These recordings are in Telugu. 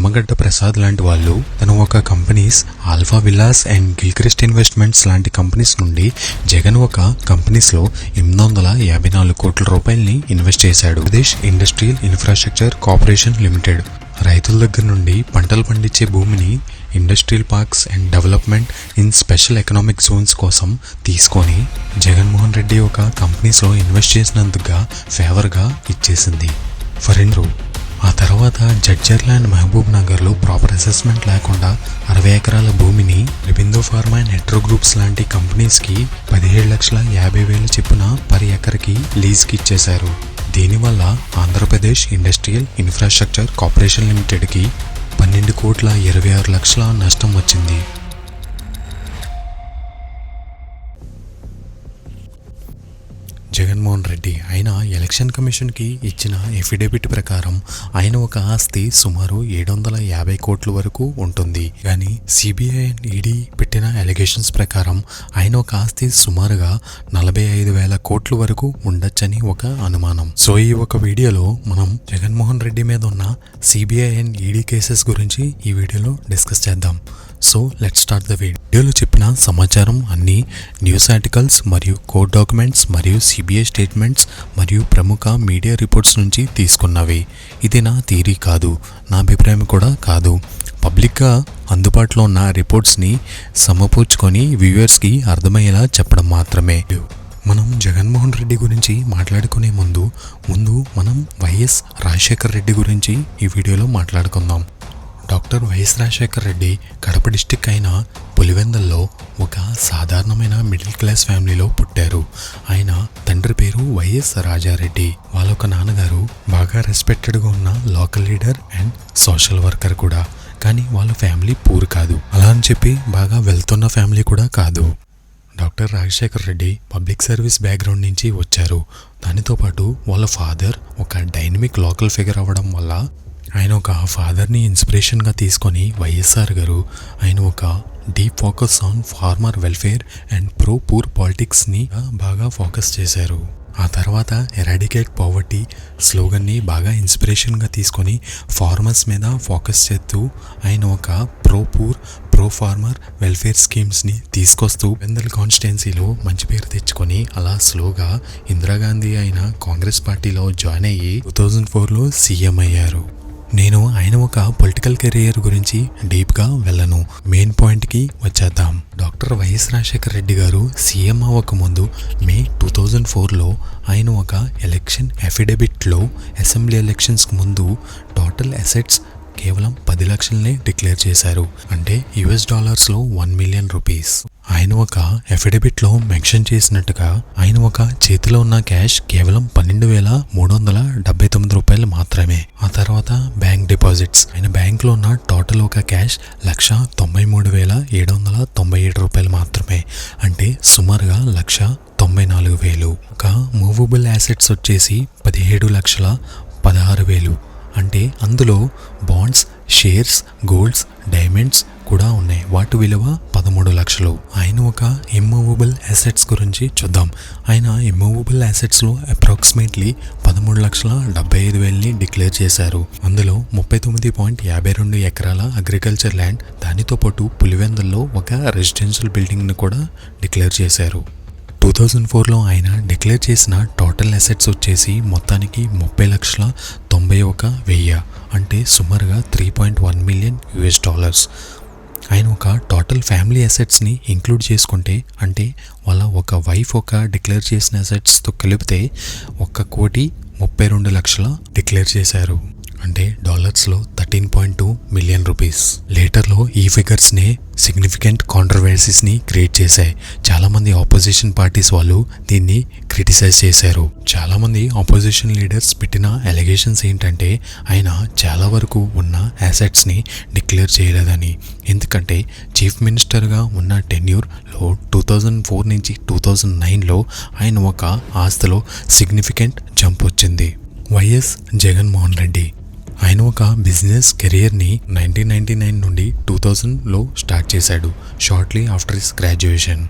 నిమ్మగడ్డ ప్రసాద్ లాంటి వాళ్ళు తన ఒక companies alpha villas and Gilchrist investments లాంటి కంపెనీస్ నుండి జగన్ ఒక కంపెనీస్ లో 854 కోట్ల రూపాయలని ఇన్వెస్ట్ చేశాడు. Andhra Pradesh industrial infrastructure corporation limited రైతుల దగ్గర నుండి పంటలు పండించే భూమిని industrial parks and development in special economic zones కోసం తీసుకొని జగన్మోహన్ రెడ్డి ఒక కంపెనీస్లో ఇన్వెస్ట్ చేసినందుకుగా ఫేవర్గా ఇచ్చేసింది. ఆ తర్వాత జడ్చర్ల అండ్ మహబూబ్ నగర్లో ప్రాపర్ అసెస్మెంట్ లేకుండా 60 ఎకరాల భూమిని రబిందో ఫార్మా అండ్ హెట్రో గ్రూప్స్ లాంటి కంపెనీస్కి 17,50,000 చొప్పున పర్ ఎకర్కి లీజ్కి ఇచ్చేశారు. దీనివల్ల ఆంధ్రప్రదేశ్ ఇండస్ట్రియల్ ఇన్ఫ్రాస్ట్రక్చర్ కార్పొరేషన్ లిమిటెడ్కి 12,26,00,000 నష్టం వచ్చింది. జగన్మోహన్ రెడ్డి ఆయన ఎలక్షన్ కమిషన్కి ఇచ్చిన ఎఫిడేవిట్ ప్రకారం ఆయన ఒక ఆస్తి సుమారు 750 కోట్ల వరకు ఉంటుంది. కానీ సిబిఐ అండ్ ఈడీ పెట్టిన అలిగేషన్స్ ప్రకారం ఆయన ఒక ఆస్తి సుమారుగా 45,000 కోట్ల వరకు ఉండొచ్చని ఒక అనుమానం. సో ఈ ఒక వీడియోలో మనం జగన్మోహన్ రెడ్డి మీద ఉన్న సిబిఐ అండ్ ఈడీ కేసెస్ గురించి ఈ వీడియోలో డిస్కస్ చేద్దాం. సో లెట్స్ స్టార్ట్ ద వీడియోలో చెప్పిన సమాచారం అన్ని న్యూస్ ఆర్టికల్స్ మరియు కోర్ట్ డాక్యుమెంట్స్ మరియు సిబిఐ స్టేట్మెంట్స్ మరియు ప్రముఖ మీడియా రిపోర్ట్స్ నుంచి తీసుకున్నవి. ఇది నా థియరీ కాదు, నా అభిప్రాయం కూడా కాదు. పబ్లిక్గా అందుబాటులో ఉన్న రిపోర్ట్స్ని సమకూర్చుకొని వ్యూవర్స్కి అర్థమయ్యేలా చెప్పడం మాత్రమే. మనం జగన్మోహన్ రెడ్డి గురించి మాట్లాడుకునే ముందు మనం వైఎస్ రాజశేఖర్ రెడ్డి గురించి ఈ వీడియోలో మాట్లాడుకుందాం. Doctor YS Rajasekhar Reddy Kadapa district అయిన పులివెందల్లో ఒక సాధారణమైన మిడిల్ క్లాస్ ఫ్యామిలీలో పుట్టారు. ఆయన తండ్రి పేరు వైఎస్ రాజారెడ్డి. వాళ్ళొక నాన్నగారు బాగా రెస్పెక్టెడ్గా ఉన్న local leader and social worker కూడా. కానీ వాళ్ళ ఫ్యామిలీ పూర్ కాదు, అలా అని చెప్పి బాగా వెళ్తున్న ఫ్యామిలీ కూడా కాదు. Doctor Rajasekhar Reddy public service background నుంచి వచ్చారు. దానితో పాటు వాళ్ళ ఫాదర్ ఒక డైనమిక్ లోకల్ ఫిగర్ అవ్వడం వల్ల ఆయన ఒక ఫాదర్ని ఇన్స్పిరేషన్గా తీసుకొని వైఎస్ఆర్ గారు ఆయన ఒక deep focus on farmer welfare and pro poor పాలిటిక్స్ని బాగా ఫోకస్ చేశారు. ఆ తర్వాత ఎరాడికేట్ పావర్టీ స్లోగన్ని బాగా ఇన్స్పిరేషన్గా తీసుకొని ఫార్మర్స్ మీద ఫోకస్ చేస్తూ ఆయన ఒక pro poor pro farmer welfare స్కీమ్స్ని తీసుకొస్తూ వెందల్ కాన్స్టిట్యున్సీలో మంచి పేరు తెచ్చుకొని అలా స్లోగా ఇందిరాగాంధీ అయిన కాంగ్రెస్ పార్టీలో జాయిన్ అయ్యి 2004లో సీఎం అయ్యారు. నేను ఆయన ఒక పొలిటికల్ కెరియర్ గురించి డీప్గా వెళ్ళను, మెయిన్ పాయింట్కి వచ్చేద్దాం. డాక్టర్ వైఎస్ రాజశేఖర్ రెడ్డి గారు సీఎం అవ్వకముందు మే 2004లో ఆయన ఒక ఎలక్షన్ అఫిడవిట్లో అసెంబ్లీ ఎలక్షన్స్కి ముందు టోటల్ అసెట్స్ కేవలం 10 లక్షలనే డిక్లేర్ చేశారు. అంటే $1 million. ఆయన ఒక అఫిడవిట్లో మెన్షన్ చేసినట్టుగా ఆయన ఒక చేతిలో ఉన్న క్యాష్ కేవలం 12,379 రూపాయలు మాత్రమే. ఆ తర్వాత బ్యాంక్ డిపాజిట్స్ ఆయన బ్యాంక్లో ఉన్న టోటల్ ఒక క్యాష్ 1,93,797 రూపాయలు మాత్రమే. అంటే సుమారుగా 1,94,000. ఒక మూవబుల్ యాసెట్స్ వచ్చేసి 17,16,000. అంటే అందులో బాండ్స్, షేర్స్, గోల్డ్స్, డైమండ్స్ కూడా ఉన్నాయి. వాటి విలువ 13 లక్షలు. ఆయన ఒక ఇమ్మూవబుల్ అసెట్స్ గురించి చూద్దాం. ఆయన ఇమ్మూవబుల్ అసెట్స్లో అప్రాక్సిమేట్లీ 13,75,000ని డిక్లేర్ చేశారు. అందులో 39.52 ఎకరాల అగ్రికల్చర్ ల్యాండ్, దానితో పాటు పులివెందుల్లో ఒక రెసిడెన్షియల్ బిల్డింగ్ను కూడా డిక్లేర్ చేశారు. 2004లో ఆయన డిక్లేర్ చేసిన టోటల్ అసెట్స్ వచ్చేసి మొత్తానికి $30,91,000. అంటే సుమారుగా $3.1 million. ఆయన ఒక టోటల్ ఫ్యామిలీ అసెట్స్ని ఇంక్లూడ్ చేసుకుంటే అంటే వాళ్ళ ఒక వైఫ్ ఒక డిక్లేర్ చేసిన అసెట్స్తో కలిపితే 1,32,00,000 డిక్లేర్ చేశారు. అంటే డాలర్స్లో $13.2 million. లేటర్లో ఈ ఫిగర్స్నే సిగ్నిఫికెంట్ కాంట్రవర్సీస్ని క్రియేట్ చేశాయి. చాలామంది ఆపోజిషన్ పార్టీస్ వాళ్ళు దీన్ని క్రిటిసైజ్ చేశారు. చాలామంది ఆపోజిషన్ లీడర్స్ పెట్టిన అలిగేషన్స్ ఏంటంటే ఆయన చాలా వరకు ఉన్న అసెట్స్ని డిక్లేర్ చేయలేదని. ఎందుకంటే చీఫ్ మినిస్టర్గా ఉన్న టెన్యూర్లో 2004 నుంచి 2009లో ఆయన ఒక ఆస్తిలో సిగ్నిఫికెంట్ జంప్ వచ్చింది. వైఎస్ జగన్మోహన్ రెడ్డి ఆయన ఒక బిజినెస్ కెరియర్ని 1999 నుండి 2000లో స్టార్ట్ చేశాడు, షార్ట్లీ ఆఫ్టర్ హిస్ గ్రాడ్యుయేషన్.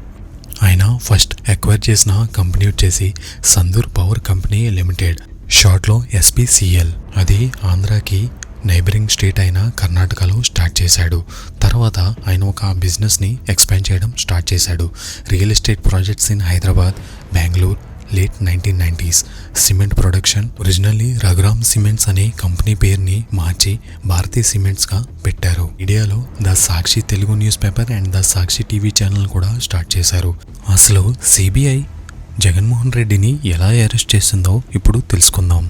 ఆయన ఫస్ట్ అక్వైర్ చేసిన కంపెనీ వచ్చేసి సందూర్ పవర్ కంపెనీ లిమిటెడ్, షార్ట్లో SPCL. అది ఆంధ్రాకి నైబరింగ్ స్టేట్ అయిన కర్ణాటకలో స్టార్ట్ చేశాడు. తర్వాత ఆయన ఒక బిజినెస్ని ఎక్స్పాండ్ చేయడం స్టార్ట్ చేశాడు. Real estate projects in Hyderabad, Bengaluru, late 1990s. Cement production originally Raghuram cements అనే కంపెనీ పేరుని మార్చి భారతీ సిమెంట్స్గా పెట్టారు. ఇండియాలో the Sakshi Telugu news paper and the Sakshi TV channel కూడా స్టార్ట్ చేశారు. అసలు సిబిఐ జగన్మోహన్ రెడ్డిని ఎలా అరెస్ట్ చేసిందో ఇప్పుడు తెలుసుకుందాం.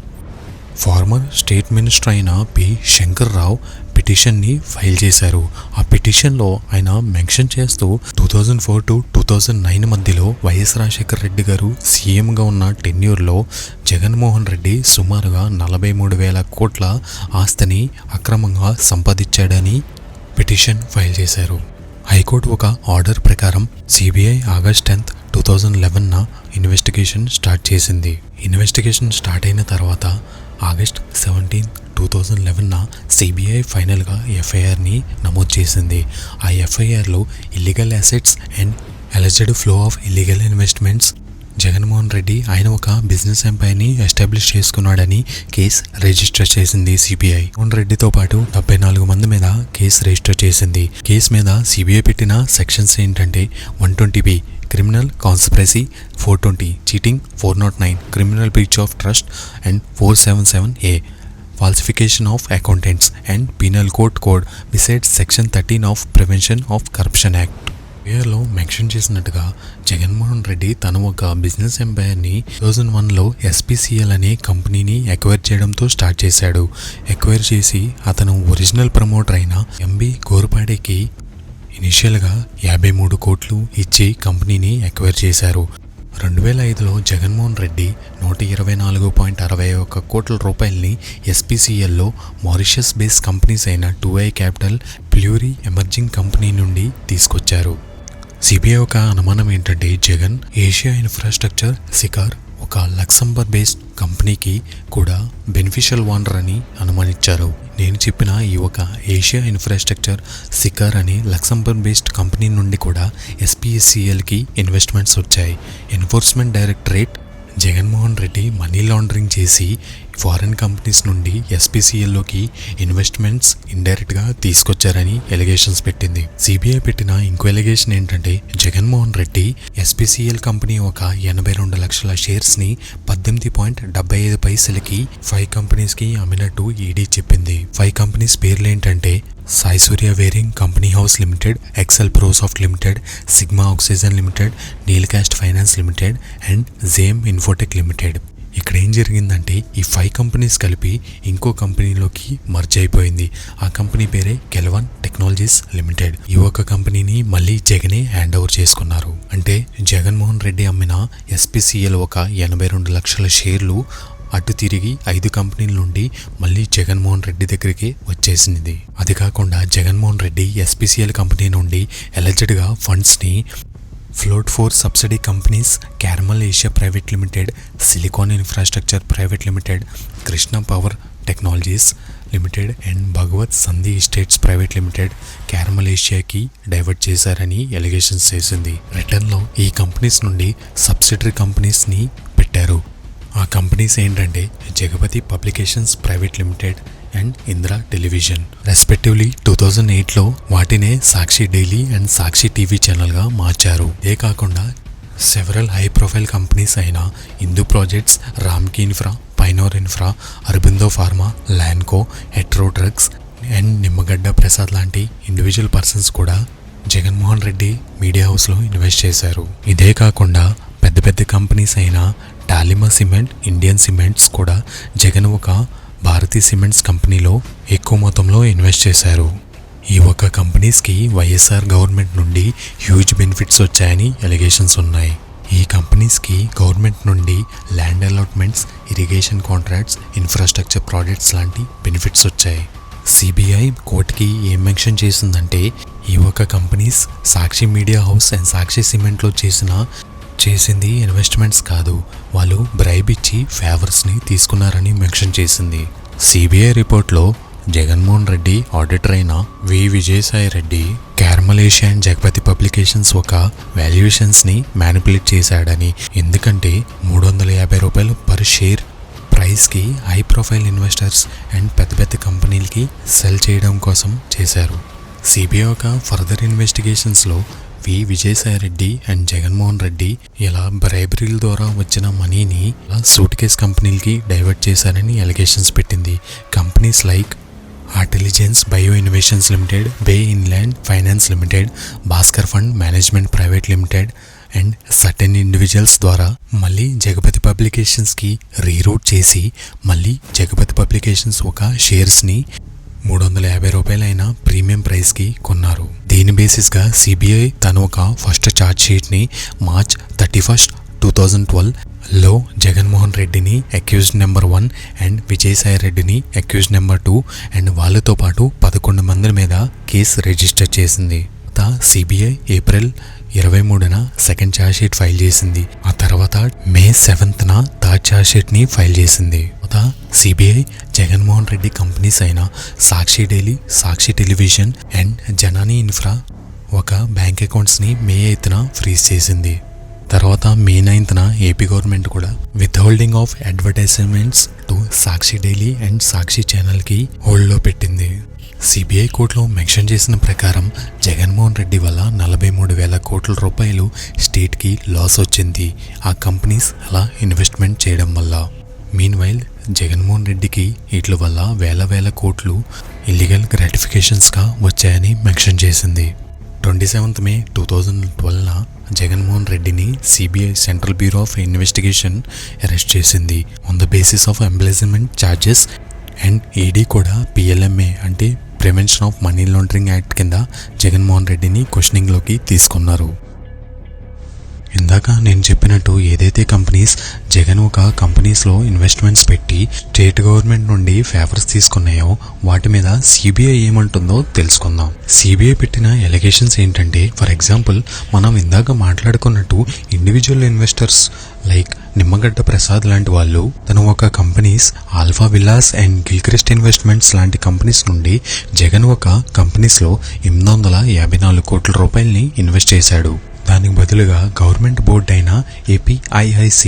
ఫార్మర్ స్టేట్ మినిస్టర్ అయిన పి శంకర్ రావు పిటిషన్ని ఫైల్ చేశారు. ఆ పిటిషన్లో ఆయన మెన్షన్ చేస్తూ 2004 to 2009 మధ్యలో వైఎస్ రాజశేఖర రెడ్డి గారు సీఎంగా ఉన్న టెన్యూర్లో జగన్మోహన్ రెడ్డి సుమారుగా 43,000 కోట్ల ఆస్తిని అక్రమంగా సంపాదించాడని పిటిషన్ ఫైల్ చేశారు. హైకోర్టు ఒక ఆర్డర్ ప్రకారం సిబిఐ ఆగస్ట్ 10, 2011 ఇన్వెస్టిగేషన్ స్టార్ట్ చేసింది. ఇన్వెస్టిగేషన్ స్టార్ట్ అయిన తర్వాత ఆగస్ట్ 17, 2011 సిబిఐ ఫైనల్గా ఎఫ్ఐఆర్ని నమోదు చేసింది. ఆ ఎఫ్ఐఆర్లో illegal assets and alleged flow of illegal investments, Jaganmohan Reddy ఆయన ఒక బిజినెస్ ఎంపైర్ని ఎస్టాబ్లిష్ చేసుకున్నాడని కేసు రిజిస్టర్ చేసింది సిబిఐ. జగన్మోహన్ రెడ్డితో పాటు 74 మంది మీద కేసు రిజిస్టర్ చేసింది. కేసు మీద సిబిఐ పెట్టిన సెక్షన్స్ ఏంటంటే 120B criminal conspiracy, 420 cheating, 409 criminal breach of trust and 477A falsification of accountants and penal code besides section 13 of prevention of corruption act. లో మెన్షన్ చేసినట్టుగా జగన్మోహన్ రెడ్డి తను ఒక బిజినెస్ ఎంపైర్ని 2001లో SPCL అనే కంపెనీని ఎక్వైర్ చేయడంతో స్టార్ట్ చేశాడు. ఎక్వైర్ చేసి అతను ఒరిజినల్ ప్రమోటర్ అయిన ఎంబి గోరపాడేకి ఇనిషియల్గా 53 కోట్లు ఇచ్చి కంపెనీని ఎక్వైర్ చేశారు. 2005లో జగన్మోహన్ రెడ్డి 124.61 కోట్ల రూపాయలని SPCLలో మారిషస్ బేస్ కంపెనీస్ అయిన 2i క్యాపిటల్, ప్లూరీ ఎమర్జింగ్ కంపెనీ నుండి తీసుకొచ్చారు. సిబిఐ ఒక అనుమానం ఏంటంటే జగన్ ఏషియా ఇన్ఫ్రాస్ట్రక్చర్ సికార్ ఒక లక్సంబర్గ్ బేస్డ్ కంపెనీకి కూడా బెనిఫిషియల్ ఓనర్ అని అనుమానించారు. నేను చెప్పిన ఈ ఒక ఏషియా ఇన్ఫ్రాస్ట్రక్చర్ సికార్ అనే లక్సంబర్గ్ బేస్డ్ కంపెనీ నుండి కూడా SPCLకి ఇన్వెస్ట్మెంట్స్ వచ్చాయి. Enforcement directorate Jaganmohan Reddy money laundering చేసి ఫారిన్ కంపెనీస్ నుండి SPCLలోకి ఇన్వెస్ట్మెంట్స్ ఇండైరెక్ట్గా తీసుకొచ్చారని ఎలిగేషన్స్ పెట్టింది. సిబిఐ పెట్టిన ఇంకో ఎలిగేషన్ ఏంటంటే జగన్మోహన్ రెడ్డి SPCL కంపెనీ ఒక 82 లక్షల షేర్స్ని 18.75 పైసలకి 5 కంపెనీస్కి అమ్మినట్టు ఈడీ చెప్పింది. 5 కంపెనీస్ పేర్లు ఏంటంటే సాయి సూర్య వేరింగ్ company house limited, Excel Prosoft limited, Sigma oxygen limited, నీల్కాస్ట్ finance limited and gem infotech limited. ఇక్కడ ఏం జరిగిందంటే ఈ 5 కంపెనీస్ కలిపి ఇంకో కంపెనీలోకి మర్జ్ అయిపోయింది. ఆ కంపెనీ పేరే కెల్వన్ టెక్నాలజీస్ లిమిటెడ్. ఈ ఒక కంపెనీని మళ్ళీ జగనే హ్యాండ్ ఓవర్ చేసుకున్నారు. అంటే జగన్మోహన్ రెడ్డి అమ్మిన SPCL ఒక 82 లక్షల షేర్లు అటు తిరిగి 5 కంపెనీల నుండి మళ్ళీ జగన్మోహన్ రెడ్డి దగ్గరికి వచ్చేసింది. అది కాకుండా జగన్మోహన్ రెడ్డి SPCL కంపెనీ నుండి ఎలెజ్డ్గా ఫండ్స్ని float 4 subsidy companies Carmel Asia private limited, silicon infrastructure private limited, Krishna power technologies limited and Bhagwat Sandhi estates private limited Carmel ఏషియాకి డైవర్ట్ చేశారని ఎలిగేషన్స్ చేసింది. రిటర్న్లో ఈ కంపెనీస్ నుండి సబ్సిడరీ కంపెనీస్ని పెట్టారు. ఆ కంపెనీస్ ఏంటంటే Jagapathi publications private limited and Indira television respectively. 2008లో వాటినే Sakshi daily and Sakshi TV ఛానల్గా మార్చారు. ఇదే కాకుండా సెవరల్ హై ప్రొఫైల్ కంపెనీస్ అయిన హిందూ ప్రాజెక్ట్స్, రామ్కీ ఇన్ఫ్రా, పైనోర్ infra, Aurobindo pharma, Lanco, Hetero drugs and Nimmagadda Prasad లాంటి ఇండివిజువల్ పర్సన్స్ కూడా జగన్మోహన్ రెడ్డి మీడియా హౌస్లో ఇన్వెస్ట్ చేశారు. ఇదే కాకుండా పెద్ద పెద్ద కంపెనీస్ అయిన టాలిమా సిమెంట్, ఇండియన్ సిమెంట్స్ కూడా జగన్ ఒక భారతీ సిమెంట్స్ కంపెనీలో ఎక్కువ మొత్తంలో ఇన్వెస్ట్ చేశారు. ఈ ఒక కంపెనీస్కి వైఎస్ఆర్ గవర్నమెంట్ నుండి హ్యూజ్ బెనిఫిట్స్ వచ్చాయని ఎలిగేషన్స్ ఉన్నాయి. ఈ కంపెనీస్కి గవర్నమెంట్ నుండి land allotments, irrigation contracts, infrastructure projects లాంటి బెనిఫిట్స్ వచ్చాయి. సిబిఐ కోర్టుకి ఏం మెన్షన్ చేసిందంటే ఈ ఒక companies Sakshi media house and Sakshi సిమెంట్లో చేసింది ఇన్వెస్ట్మెంట్స్ కాదు, వాళ్ళు బ్రైబ్ ఇచ్చి ఫేవర్స్ని తీసుకున్నారని మెన్షన్ చేసింది. సిబిఐ రిపోర్ట్లో జగన్మోహన్ రెడ్డి ఆడిటర్ అయిన వి Vijayasai Reddy caramel Asia and Jagapathi publications ఒక వాల్యుయేషన్స్ని మ్యానిపులేట్ చేశాడని, ఎందుకంటే 350 రూపాయలు పర్ షేర్ ప్రైస్కి హై ప్రొఫైల్ ఇన్వెస్టర్స్ అండ్ పెద్ద పెద్ద కంపెనీలకి సెల్ చేయడం కోసం చేశారు. సిబిఐ ఒక ఫర్దర్ ఇన్వెస్టిగేషన్స్లో విజయసాయిరెడ్డి అండ్ జగన్మోహన్ రెడ్డి ఇలా బ్రైబరీల ద్వారా వచ్చిన మనీని సూట్ కేస్ కంపెనీలకి డైవర్ట్ చేశారని అలిగేషన్స్ పెట్టింది. Companies like ఆర్టిలిజెన్స్ bio innovations limited, bay inland finance limited, Bhaskar fund management private limited and certain individuals ద్వారా మళ్ళీ జగపతి పబ్లికేషన్స్కి రీరూట్ చేసి మళ్ళీ జగపతి పబ్లికేషన్స్ ఒక షేర్స్ని 350 రూపాయలైన ప్రీమియం ప్రైస్కి కొన్నారు. దీని బేసిస్గా సిబిఐ తను ఒక ఫస్ట్ ఛార్జ్ షీట్ని March 31, 2012లో జగన్మోహన్ రెడ్డిని అక్యూజ్డ్ నెంబర్ 1 అండ్ విజయసాయి రెడ్డిని అక్యూజ్డ్ నెంబర్ 2 అండ్ వాళ్ళతో పాటు 11 మంది మీద కేసు రిజిస్టర్ చేసింది. సిబిఐ April 23న సెకండ్ ఛార్జ్ షీట్ ఫైల్ చేసింది. ఆ తర్వాత May 7న థర్డ్ ఛార్జ్ షీట్ని ఫైల్ చేసింది. సిబిఐ జగన్మోహన్ రెడ్డి కంపెనీస్ అయిన Sakshi daily, Sakshi television and Janani infra ఒక బ్యాంక్ అకౌంట్స్ని May 8న ఫ్రీజ్ చేసింది. తర్వాత May 9న ఏపీ గవర్నమెంట్ కూడా withholding of advertisements to Sakshi daily and Sakshi ఛానల్కి హోల్డ్లో పెట్టింది. సిబిఐ కోర్టులో మెన్షన్ చేసిన ప్రకారం జగన్మోహన్ రెడ్డి వల్ల 43,000 కోట్ల రూపాయలు స్టేట్కి లాస్ వచ్చింది ఆ కంపెనీస్ అలా ఇన్వెస్ట్మెంట్ చేయడం వల్ల. మీన్వైల్ జగన్మోహన్ రెడ్డికి వీటి వల్ల వేల కోట్లు ఇల్లీగల్ గ్రాటిఫికేషన్స్గా వచ్చాయని మెన్షన్ చేసింది. 27th May 2012న జగన్మోహన్ రెడ్డిని CBI central bureau of investigation arrest చేసింది on the basis of embezzlement charges and ED కూడా PLMA అంటే prevention of money laundering act కింద జగన్మోహన్ రెడ్డిని క్వశ్చనింగ్లోకి తీసుకున్నారు. ఇందాక నేను చెప్పినట్టు ఏదైతే కంపెనీస్ జగన్ ఒక కంపెనీస్లో ఇన్వెస్ట్మెంట్స్ పెట్టి స్టేట్ గవర్నమెంట్ నుండి ఫేవర్స్ తీసుకున్నాయో వాటి మీద సిబిఐ ఏమంటుందో తెలుసుకుందాం. సిబిఐ పెట్టిన ఎలిగేషన్స్ ఏంటంటే, ఫర్ ఎగ్జాంపుల్ మనం ఇందాక మాట్లాడుకున్నట్టు individual investors like Nimmagadda Prasad లాంటి వాళ్ళు తను ఒక companies alpha villas and Gilchrist investments లాంటి కంపెనీస్ నుండి జగన్ ఒక కంపెనీస్లో 854 కోట్ల రూపాయలని ఇన్వెస్ట్ చేశాడు. దానికి బదులుగా గవర్నమెంట్ బోర్డు అయిన APIIC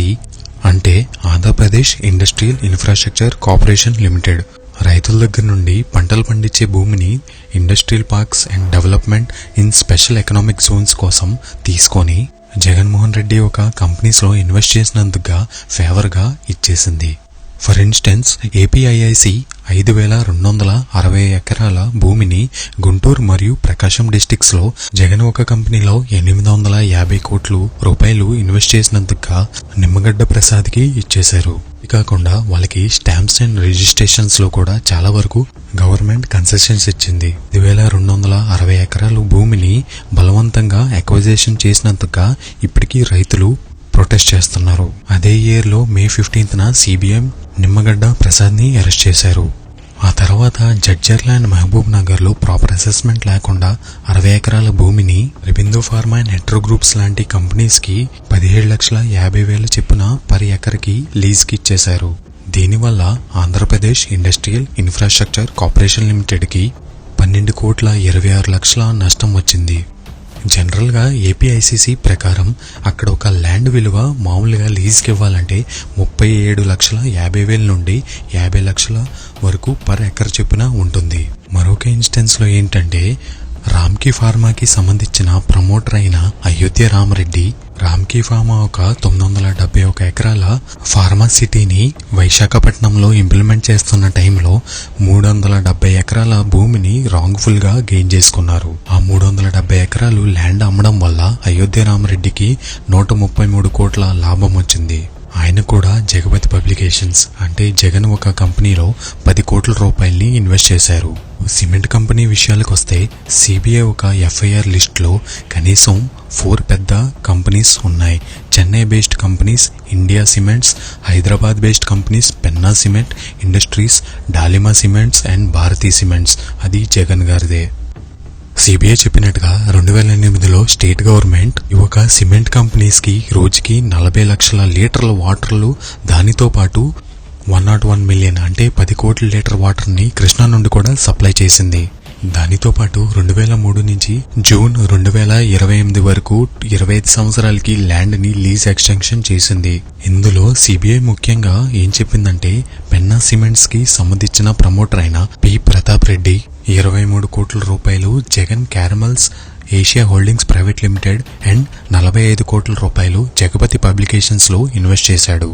అంటే Andhra Pradesh industrial infrastructure corporation limited రైతుల దగ్గర నుండి పంటలు పండించే భూమిని industrial parks and development in special economic zones కోసం తీసుకొని జగన్మోహన్ రెడ్డి ఒక కంపెనీస్లో ఇన్వెస్ట్ చేసినందుకుగా ఫేవర్గా ఇచ్చేసింది. ఫర్ ఇన్స్టెన్స్ APIIC 5,260 ఎకరాల భూమిని గుంటూరు మరియు ప్రకాశం డిస్ట్రిక్ట్స్లో జగన్ ఒక కంపెనీలో 850 కోట్ల రూపాయలు ఇన్వెస్ట్ చేసినందుకుగా నిమ్మగడ్డ ప్రసాద్కి ఇచ్చేశారు. ఇది కాకుండా వాళ్ళకి స్టాంప్స్ అండ్ రిజిస్ట్రేషన్స్లో కూడా చాలా వరకు గవర్నమెంట్ కన్సెషన్స్ ఇచ్చింది. 5,260 ఎకరాల భూమిని బలవంతంగా అక్విజిషన్ చేసినందుకుగా ఇప్పటికీ రైతులు ప్రొటెస్ట్ చేస్తున్నారు. అదే ఇయర్లో May 15న సిబిఐ నిమ్మగడ్డ ప్రసాద్ని అరెస్ట్ చేశారు. ఆ తర్వాత జడ్చర్ల అండ్ మహబూబ్ నగర్లో ప్రాపర్ అసెస్మెంట్ లేకుండా 60 ఎకరాల భూమిని రిబిందో ఫార్మా అండ్ హెట్రో గ్రూప్స్ లాంటి కంపెనీస్కి 17,50,000 చొప్పున పర్ ఎకర్కి లీజ్కి ఇచ్చేశారు. దీనివల్ల ఆంధ్రప్రదేశ్ ఇండస్ట్రియల్ ఇన్ఫ్రాస్ట్రక్చర్ కార్పొరేషన్ లిమిటెడ్కి 12,26,00,000 నష్టం వచ్చింది. జనరల్గా APICC ప్రకారం అక్కడ ఒక ల్యాండ్ విలువ మామూలుగా లీజ్కి ఇవ్వాలంటే 37,50,000 నుండి 50 లక్షల వరకు పర్ ఎకర్ చొప్పున ఉంటుంది. మరొక ఇన్స్టెన్స్లో ఏంటంటే రామ్కీ ఫార్మాకి సంబంధించిన ప్రమోటర్ అయిన అయోధ్య రామరెడ్డి రామ్కీ ఫార్మా ఒక 971 ఎకరాల ఫార్మాసిటీని వైశాఖపట్నంలో ఇంప్లిమెంట్ చేస్తున్న టైంలో 370 ఎకరాల భూమిని రాంగ్ఫుల్గా గెయిన్ చేసుకున్నారు. ఆ 370 ఎకరాలు ల్యాండ్ అమ్మడం వల్ల అయోధ్య రామరెడ్డికి 133 కోట్ల లాభం వచ్చింది. ఆయన కూడా జగపతి పబ్లికేషన్స్ అంటే జగన్ ఒక కంపెనీలో 10 కోట్ల రూపాయల్ని ఇన్వెస్ట్ చేశారు. సిమెంట్ కంపెనీ విషయాలకు వస్తే సిబిఐ ఒక FIR లిస్ట్లో కనీసం 4 పెద్ద కంపెనీస్ ఉన్నాయి. Chennai based companies India cements, Hyderabad based companies Penna cement industries, Dalmia cements and Bharathi cements. అది జగన్ గారిదే. సిబిఐ చెప్పినట్టుగా 2008లో స్టేట్ గవర్నమెంట్ ఒక సిమెంట్ కంపెనీస్కి రోజుకి 40 లక్షల లీటర్ల వాటర్లు, దానితో పాటు 101 మిలియన్ అంటే 10 కోట్ల లీటర్ వాటర్ని కృష్ణా నుండి కూడా సప్లై చేసింది. దానితో పాటు 2003 నుంచి జూన్ 2028 వరకు 25 సంవత్సరాలకి ల్యాండ్ ని లీజ్ ఎక్స్టెన్షన్ చేసింది. ఇందులో సిబిఐ ముఖ్యంగా ఏం చెప్పిందంటే పెన్నా సిమెంట్స్ కి సంబంధించిన ప్రమోటర్ అయిన పి ప్రతాప్ రెడ్డి 23 కోట్ల రూపాయలు Jagan Carmels Asia holdings private limited and 45 కోట్ల రూపాయలు జగపతి పబ్లికేషన్స్ లో ఇన్వెస్ట్ చేశాడు.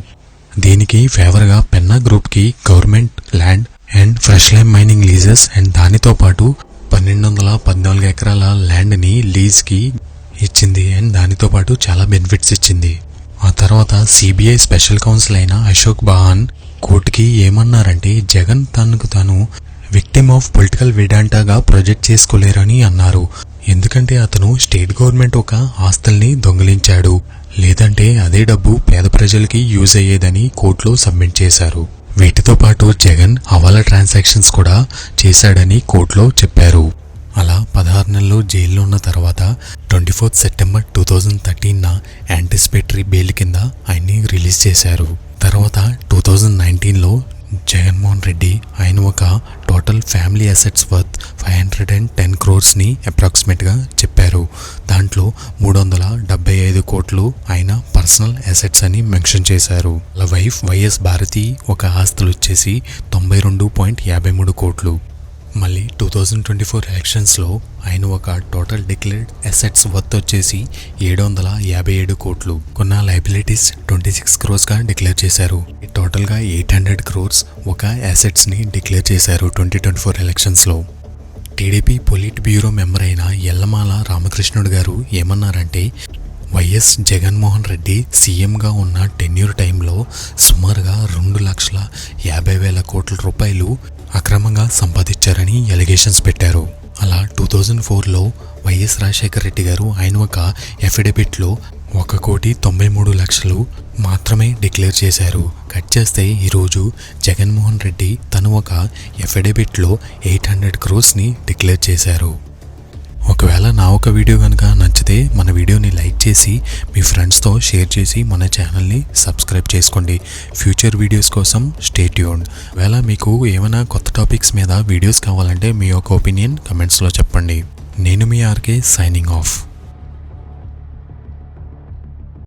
దీనికి ఫేవర్ గా పెన్నా గ్రూప్ కి government land and fresh lime mining leases and దానితో పాటు 1214 ఎకరాల ల్యాండ్ ని లీజ్ కి ఇచ్చింది అండ్ దానితో పాటు చాలా బెనిఫిట్స్ ఇచ్చింది. ఆ తర్వాత సిబిఐ స్పెషల్ కౌన్సిల్ అయిన అశోక్ బాహన్ కోర్టుకి ఏమన్నారంటే జగన్ తనకు తాను విక్టిమ్ ఆఫ్ పొలిటికల్ విడాంటాగా ప్రొజెక్ట్ చేసుకోలేరని అన్నారు. ఎందుకంటే అతను స్టేట్ గవర్నమెంట్ ఒక ఆస్తుల్ని దొంగిలించాడు, లేదంటే అదే డబ్బు పేద ప్రజలకి యూజ్ అయ్యేదని కోర్టులో సబ్మిట్ చేశారు. వీటితో పాటు జగన్ హవాలా ట్రాన్సాక్షన్స్ కూడా చేశాడని కోర్టులో చెప్పారు. అలా 16 నెలలు జైల్లో ఉన్న తర్వాత 24 సెప్టెంబర్ 2013 యాంటిసిపేటరీ బెయిల్ కింద ఆయన్ని రిలీజ్ చేశారు. తర్వాత 2019లో జగన్మోహన్ రెడ్డి ఆయన ఒక total family assets worth 510 crores ని అప్రాక్సిమేట్ గా చెప్పారు. దాంట్లో 375 కోట్లు ఆయన పర్సనల్ అసెట్స్ అని మెన్షన్ చేశారు. వాళ్ళ వైఫ్ వైఎస్ భారతి ఒక ఆస్తులు వచ్చేసి 92.53 కోట్లు. మళ్ళీ 2024 ఎలక్షన్స్లో ఆయన ఒక టోటల్ డిక్లేర్డ్ అసెట్స్ వర్త్ వచ్చేసి 757 కోట్లు. కొన్న లయబిలిటీస్ 26 crores గా డిక్లేర్ చేశారు. టోటల్గా 800 crores ఒక అసెట్స్ని డిక్లేర్ చేశారు 2024 ఎలక్షన్స్లో. టీడీపీ పొలిట్ బ్యూరో మెంబర్ అయిన యల్లమాల రామకృష్ణుడు గారు ఏమన్నారంటే వైఎస్ జగన్మోహన్ రెడ్డి సీఎంగా ఉన్న టెన్యూర్ టైంలో సుమారుగా 2,50,000 కోట్ల రూపాయలు అక్రమంగా సంపాదించారని ఎలిగేషన్స్ పెట్టారు. అలా 2004లో వైఎస్ రాజశేఖర రెడ్డి గారు ఆయన ఒక ఎఫిడవిట్లో 1,93,00,000 మాత్రమే డిక్లేర్ చేశారు. కట్ చేస్తే ఈరోజు జగన్మోహన్ రెడ్డి తను ఒక ఎఫిడవిట్లో 800 crores డిక్లేర్ చేశారు. ఒకవేళ నా ఒక వీడియో కనుక నచ్చితే మన వీడియోని లైక్ చేసి మీ ఫ్రెండ్స్తో షేర్ చేసి మన ఛానల్ని సబ్స్క్రైబ్ చేసుకోండి. ఫ్యూచర్ వీడియోస్ కోసం స్టే ట్యూన్డ్. ఒకవేళ మీకు ఏమైనా కొత్త టాపిక్స్ మీద వీడియోస్ కావాలంటే మీ యొక్క ఒపీనియన్ కమెంట్స్లో చెప్పండి. నేను మీ ఆర్కే సైనింగ్ ఆఫ్.